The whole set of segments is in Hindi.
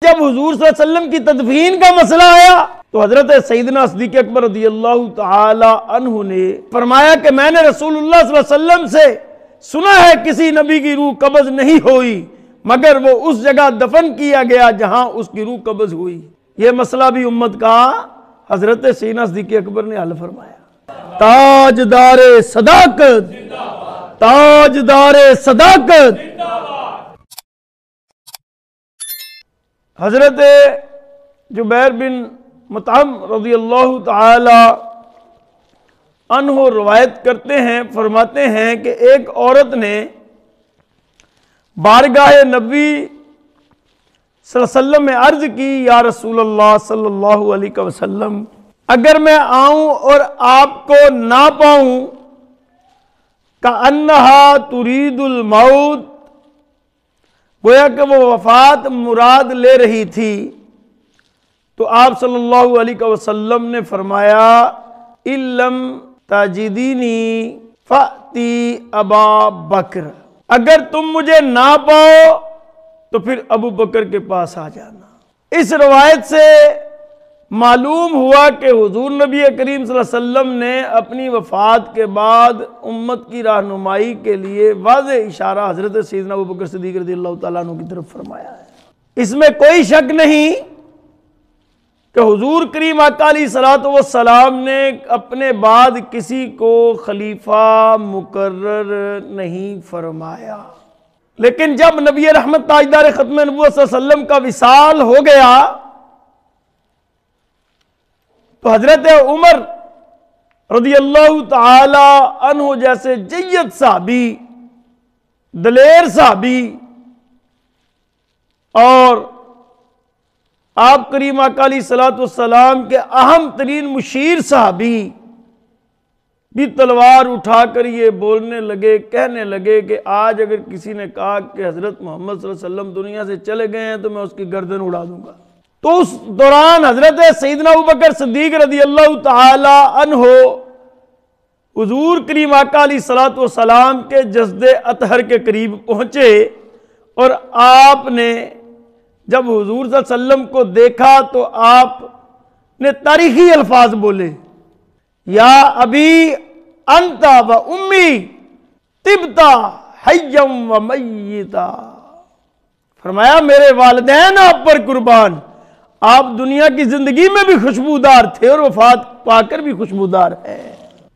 जब हुजूर सल्लल्लाहु अलैहि वसल्लम की तदफीन का मसला आया तो हजरत सईदना सिद्दीक़ अकबर रज़ियल्लाहु ताला अन्हु ने फरमाया कि मैंने रसूलुल्लाह सल्लल्लाहु अलैहि वसल्लम से सुना है किसी नबी की रूह कब्ज़ नहीं हुई मगर वो उस जगह दफन किया गया जहां उसकी रूह कब्ज़ हुई। ये मसला भी उम्मत का हजरत सईदना सिद्दीक़ अकबर ने हल फरमाया। ताजदारे सदाकत, ताजदारे सदाकत। हजरत जुबैर बिन मुतअम रज़ियल्लाहु ताला अन्हु रवायत करते हैं, फरमाते हैं कि एक औरत ने बारगाह नबी सल्लल्लाहु अलैहि वसल्लम में अर्ज की, या रसूलल्लाह सल्लल्लाहु अलैहि वसल्लम, अगर मैं आऊं और आपको ना पाऊं का अन्नहा तुरीदुल मौत, गोया कि वो वफात मुराद ले रही थी, तो आप सल्लल्लाहु अलैहि वसल्लम ने फरमाया, इल्लम ताजिदीनी फअती अबा बकर, अगर तुम मुझे ना पाओ तो फिर अबू बकर के पास आ जाना। इस रवायत से मालूम हुआ कि हुजूर नबी करीम सल्लल्लाहु अलैहि वसल्लम ने अपनी वफ़ात के बाद उम्मत की रहनुमाई के लिए वाज़ेह इशारा हज़रत सैयदना अबू बकर सिद्दीक़ रज़ियल्लाहु ताला अन्हु की तरफ फरमाया है। इसमें कोई शक नहीं कि हुजूर करीम आका अलैहिस्सलातु वस्सलाम ने अपने बाद किसी को खलीफा मुकर्रर नहीं फरमाया, लेकिन जब नबी रहमत ताजदार खत्म नबुव्वत सल्लल्लाहु अलैहि वसल्लम का विसाल हो गया तो हजरत उमर रज़ियल्लाहु ताला अन्हु जैसे जय्यद साहबी, दलेर साहबी और आप करीम आका अलैहिस्सलातु वस्सलाम के अहम तरीन मुशीर साहबी भी तलवार उठाकर ये बोलने लगे, कहने लगे कि आज अगर किसी ने कहा कि हजरत मोहम्मद सल्लल्लाहु अलैहि वसल्लम दुनिया से चले गए हैं तो मैं उसकी गर्दन उड़ा दूंगा। तो उस दौरान हजरत सईदना अबू बकर सिद्दीक़ रज़ियल्लाहु ताला अन्हु हुजूर करीम आका अलैहिस्सलातु वस्सलाम के जस्दे अतहर के करीब पहुंचे और आपने जब हुजूर सल्लल्लाहु अलैहि वसल्लम को देखा तो आपने तारीखी अल्फाज बोले, या अभी अंता व उम्मी तिब्ता हय्यम व मय्यिता, फरमाया मेरे वालिदैन आप पर कुर्बान, आप दुनिया की जिंदगी में भी खुशबूदार थे और वफात पाकर भी खुशबूदार है।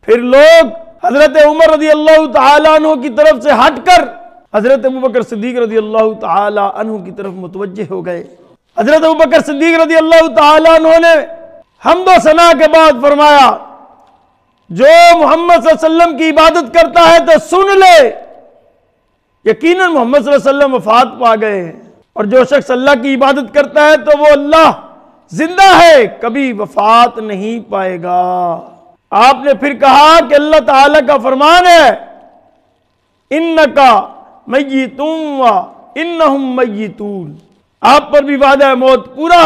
फिर लोग हजरत उमर रज़ियल्लाहु ताला अन्हु की तरफ से हटकर हजरत अबू बकर सिद्दीक़ रज़ियल्लाहु ताला अन्हु की तरफ मुतवज्जे हो गए। हजरत अबू बकर सिद्दीक़ रज़ियल्लाहु ताला अन्हु ने हम्दो सना के बाद फरमाया, जो मोहम्मद सल्लल्लाहु अलैहि वसल्लम की इबादत करता है तो सुन ले, यकीनन मोहम्मद सल्लल्लाहु अलैहि वसल्लम वफात पा गए हैं, और जो शख्स अल्लाह की इबादत करता है तो वो अल्लाह जिंदा है, कभी वफात नहीं पाएगा। आपने फिर कहा कि अल्लाह ताला का फरमान है, इन्नका मय्यितुन व इन्नहुम मय्यितून, आप पर भी वादा मौत पूरा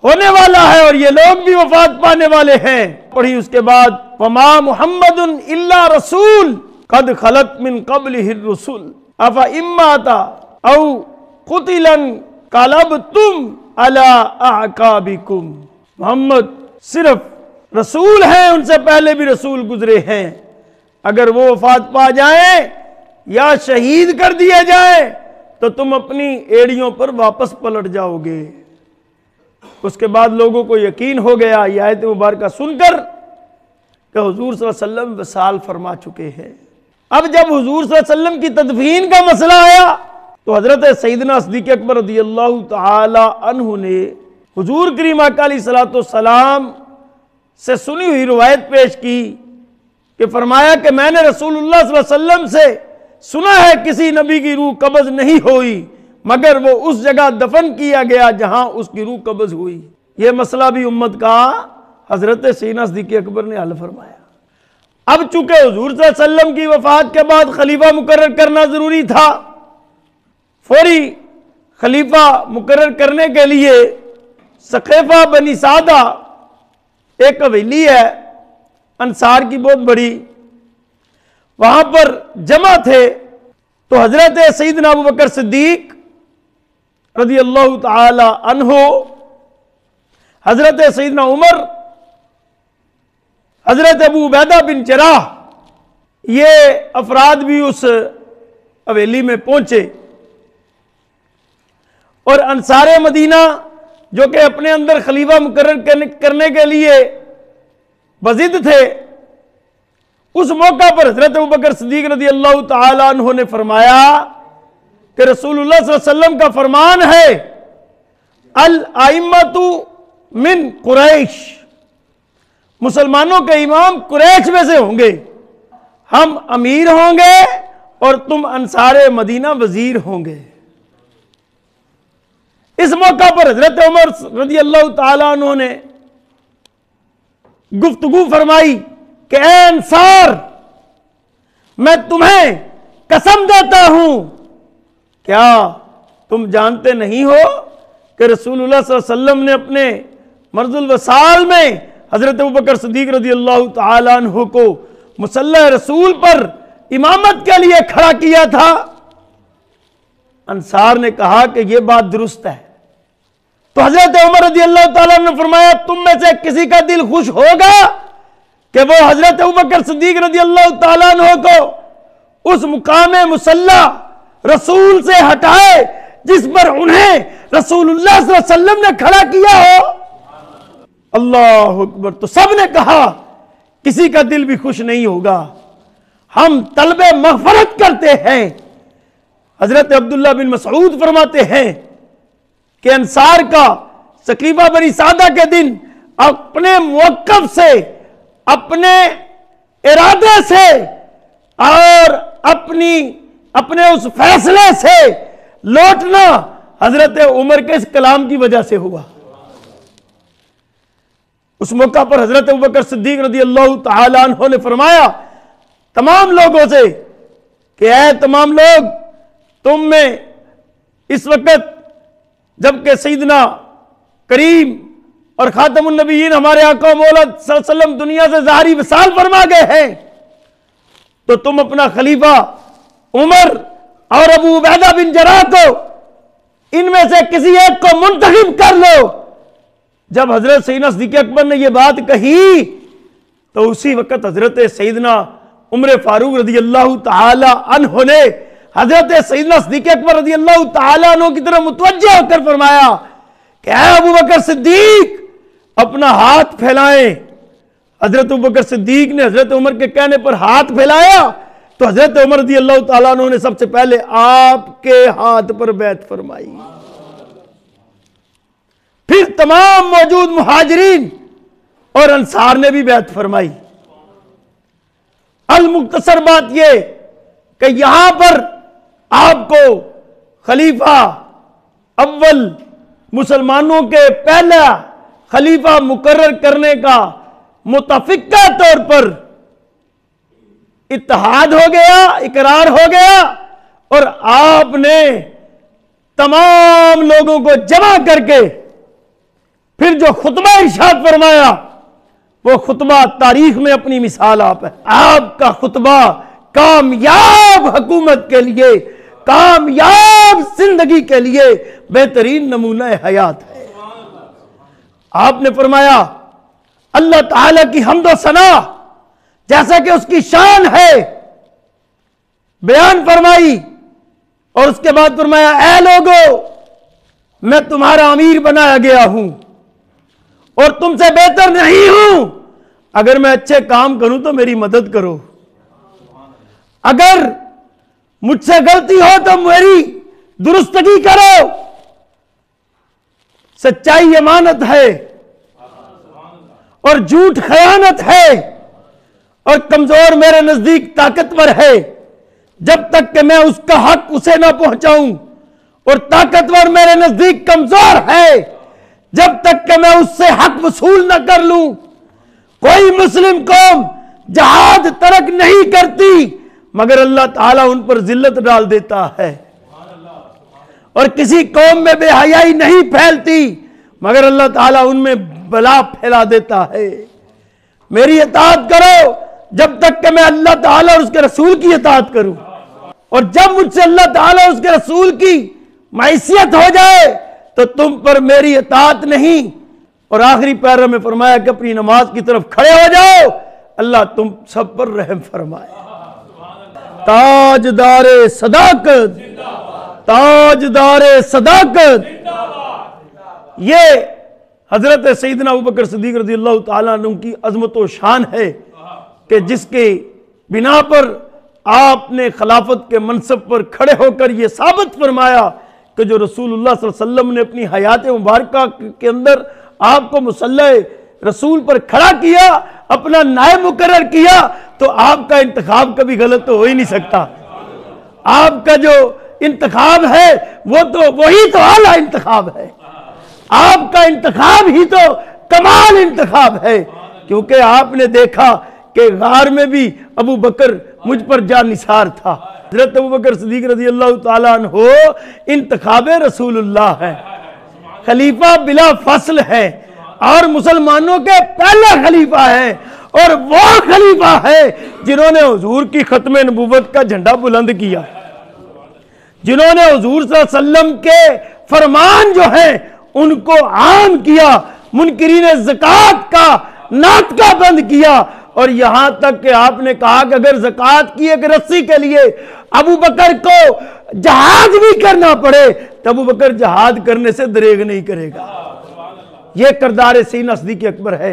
होने वाला है और ये लोग भी वफात पाने वाले हैं। पढ़ी उसके बाद, वमा मुहम्मदुन इल्ला रसूल कद खलत मिन क़ब्लिहिर रुसूल अफा इम्माता औ कुतिलन कलबतुम अला अअकाबिकुम, मोहम्मद सिर्फ रसूल हैं, उनसे पहले भी रसूल गुजरे हैं, अगर वो वफात पा जाएं या शहीद कर दिए जाएं तो तुम अपनी एड़ियों पर वापस पलट जाओगे। उसके बाद लोगों को यकीन हो गया ये आयत मुबारक सुनकर कि हुजूर सल्लल्लाहु अलैहि वसल्लम विसाल फरमा चुके हैं। अब जब हुजूर सल्लल्लाहु अलैहि वसल्लम की तदफीन का मसला आया तो हजरत सईदना सिद्दीक़ अकबर रज़ियल्लाहु ताला अन्हु ने हुजूर करीम आका अलैहिस्सलातु वस्सलाम से सुनी हुई रिवायत पेश की कि फरमाया कि मैंने रसूलुल्लाह सल्लल्लाहु अलैहि वसल्लम से सुना है किसी नबी की रूह कब्ज़ नहीं हुई मगर वो उस जगह दफन किया गया जहां उसकी रूह कब्ज़ हुई। यह मसला भी उम्मत का हजरत सईदना सिद्दीक़ अकबर ने हल फरमाया। अब चूंकि हुजूर सल्लल्लाहु अलैहि वसल्लम की वफात के बाद खलीफा मुकर्रर करना जरूरी था, फौरी खलीफा मुकर्रर करने के लिए सक़ीफ़ा बनी सादा एक हवेली है अंसार की बहुत बड़ी, वहां पर जमा थे। तो हजरत सईदना अबू बकर सिद्दीक रज़ियल्लाहु ताला अन्हो, हजरत सैयदना उमर, हजरत अबू उबैदा बिन जराह, ये अफराद भी उस हवेली में पहुंचे और अंसारे मदीना जो कि अपने अंदर खलीफा मुकर्रर करने के लिए बजिद थे, उस मौका पर हजरत अबू बकर सिद्दीक रज़ियल्लाहु ताला अन्हु ने फरमाया कि रसूलुल्लाह सल्लल्लाहु अलैहि वसल्लम का फरमान है, अल आइम्मतु मिन कुरैश, मुसलमानों के इमाम कुरैश में से होंगे, हम अमीर होंगे और तुम अंसारे मदीना वजीर होंगे। इस मौका पर हजरत उमर रज़ियल्लाहु ताला अन्हु ने गुफ्तगू फरमाई कि ए अंसार, मैं तुम्हें कसम देता हूं, क्या तुम जानते नहीं हो कि रसूलुल्लाह सल्लल्लाहु अलैहि वसल्लम ने अपने मर्जुल वसाल में हजरत अबू बकर सिद्दीक रज़ियल्लाहु ताला अन्हु को मुसल्ला रसूल पर इमामत के लिए खड़ा किया था। अंसार ने कहा कि यह बात दुरुस्त है। तो हजरत उमर रज़ियल्लाहु ताला ने फरमाया, तुम में से किसी का दिल खुश होगा कि वो हजरत अबू बकर सिद्दीक रज़ियल्लाहु ताला अन्हु को उस मुकामे मुसल्ला रसूल से हटाए जिस पर उन्हें रसूलुल्लाह सल्लल्लाहु अलैहि वसल्लम ने खड़ा किया हो। अल्लाह अकबर। तो सब ने कहा किसी का दिल भी खुश नहीं होगा। हम तलबे मग़फ़रत करते हैं। हजरत अब्दुल्लाह बिन मसऊद फरमाते हैं कि अंसार का सकीफा बनी सादा के दिन अपने मुवक्कफ से, अपने इरादे से और अपने उस फैसले से लौटना हजरत उमर के इस कलाम की वजह से हुआ। उस मौका पर हजरत अबू बकर सिद्दीक रज़ियल्लाहु ताला अन्हु ने फरमाया तमाम लोगों से कि ऐ तमाम लोग, तुम में इस वक्त जबकि सैयदना करीम और खातमुन नबीयीन हमारे आका मौला सल्लल्लाहु अलैहि वसल्लम दुनिया से ज़ाहरी विसाल फरमा गए हैं, तो तुम अपना खलीफा उमर और अबू उबैदा बिन जराह को, इनमें से किसी एक को मुंतखब कर लो। जब हजरत सैयदना सिद्दीक़ अकबर ने यह बात कही तो उसी वक्त हजरत सैयदना उमर फारूक रज़ियल्लाहु ताला अन्हु ने हजरत सैयदना सिद्दीक़ अकबर रज़ियल्लाहु ताला अन्हु की तरफ मुतवज्जह होकर फरमाया कि ऐ अबू बकर सिद्दीक, अपना हाथ फैलाएं। हजरत अबू बकर सिद्दीक ने हजरत उमर के कहने पर हाथ फैलाया तो हजरत उमर रज़ियल्लाहु ताला अन्हु ने सबसे पहले आपके हाथ पर बैत फरमाई। फिर तमाम मौजूद मुहाजिरीन और अंसार ने भी बैत फरमाई। अल मुख्तसर बात यह कि यहां पर आपको खलीफा अव्वल, मुसलमानों के पहला खलीफा मुकर्रर करने का मुतफिका तौर पर इत्तेहाद हो गया, इकरार हो गया और आपने तमाम लोगों को जमा करके फिर जो खुतबा इरशाद फरमाया वो खुतबा तारीख में अपनी मिसाल आप है। आपका खुतबा कामयाब हुकूमत के लिए, कामयाब जिंदगी के लिए बेहतरीन नमूना हयात है। आपने फरमाया अल्लाह ताला की हम्द सना जैसा कि उसकी शान है बयान फरमाई और उसके बाद फरमाया ऐ लोगो, मैं तुम्हारा अमीर बनाया गया हूं और तुमसे बेहतर नहीं हूं। अगर मैं अच्छे काम करूं तो मेरी मदद करो, अगर मुझसे गलती हो तो मेरी दुरुस्तगी करो। सच्चाई अमानत है और झूठ खयानत है और कमजोर मेरे नजदीक ताकतवर है। जब तक कि मैं उसका हक उसे ना पहुंचाऊं और ताकतवर मेरे नजदीक कमजोर है, जब तक कि मैं उससे हक वसूल न कर लूं, कोई मुस्लिम कौम जहाद तरक नहीं करती मगर अल्लाह ताला उन पर जिल्लत डाल देता है। और किसी कौम में बेहयाई नहीं फैलती मगर अल्लाह ताला उनमें बला फैला देता है। मेरी इताअत करो जब तक कि मैं अल्लाह ताला और उसके रसूल की इताअत करूं, और जब मुझसे अल्लाह ताला और उसके रसूल की मैसियत हो जाए तो तुम पर मेरी इताअत नहीं। और आखिरी पैरा में फरमाया कि अपनी नमाज की तरफ खड़े हो जाओ, अल्लाह तुम सब पर रहम फरमाए। ताजदारे सदाकत, ताजदारे सदाकत, ये हजरत सईदना अबू बकर सिद्दीक रज़ियल्लाहु ताला अन्हु की अज़मत व शान है कि जिसके बिना पर आपने खिलाफत के मनसब पर खड़े होकर यह साबित फरमाया कि जो रसूलुल्लाह सल्लल्लाहु अलैहि वसल्लम ने अपनी हयात मुबारका के अंदर आपको मुसल्ले रसूल पर खड़ा किया, अपना नायब मुकर्रर किया, तो आपका इंतखाब कभी गलत तो हो ही नहीं सकता। आपका जो इंतखाब है वो तो वही तो आला इंतखाब है, आपका इंतखाब ही तो कमाल इंतखाब है। क्योंकि आपने देखा कि गार में भी अबू बकर मुझ पर जानिसार था। हज़रत अबू बकर सिद्दीक रज़ियल्लाहु ताला अन्हु इंतखाबे रसूलुल्लाह है, खलीफा बिला फसल है और मुसलमानों के पहला खलीफा है। और वो खलीफा है जिन्होंने हुजूर की खत्म नबूवत का झंडा बुलंद किया, जिन्होंने हुजूर सल्लल्लाहु अलैहि वसल्लम के फरमान जो है उनको आम किया, मुनकिरीन ज़कात का नाटका बंद किया। और यहां तक कि आपने कहा कि अगर ज़कात की एक रस्सी के लिए अबू बकर को जहाद भी करना पड़े तो अबू बकर जहाद करने से दरेग नहीं करेगा। यह किरदार सीना सिद्दीक़ अकबर है।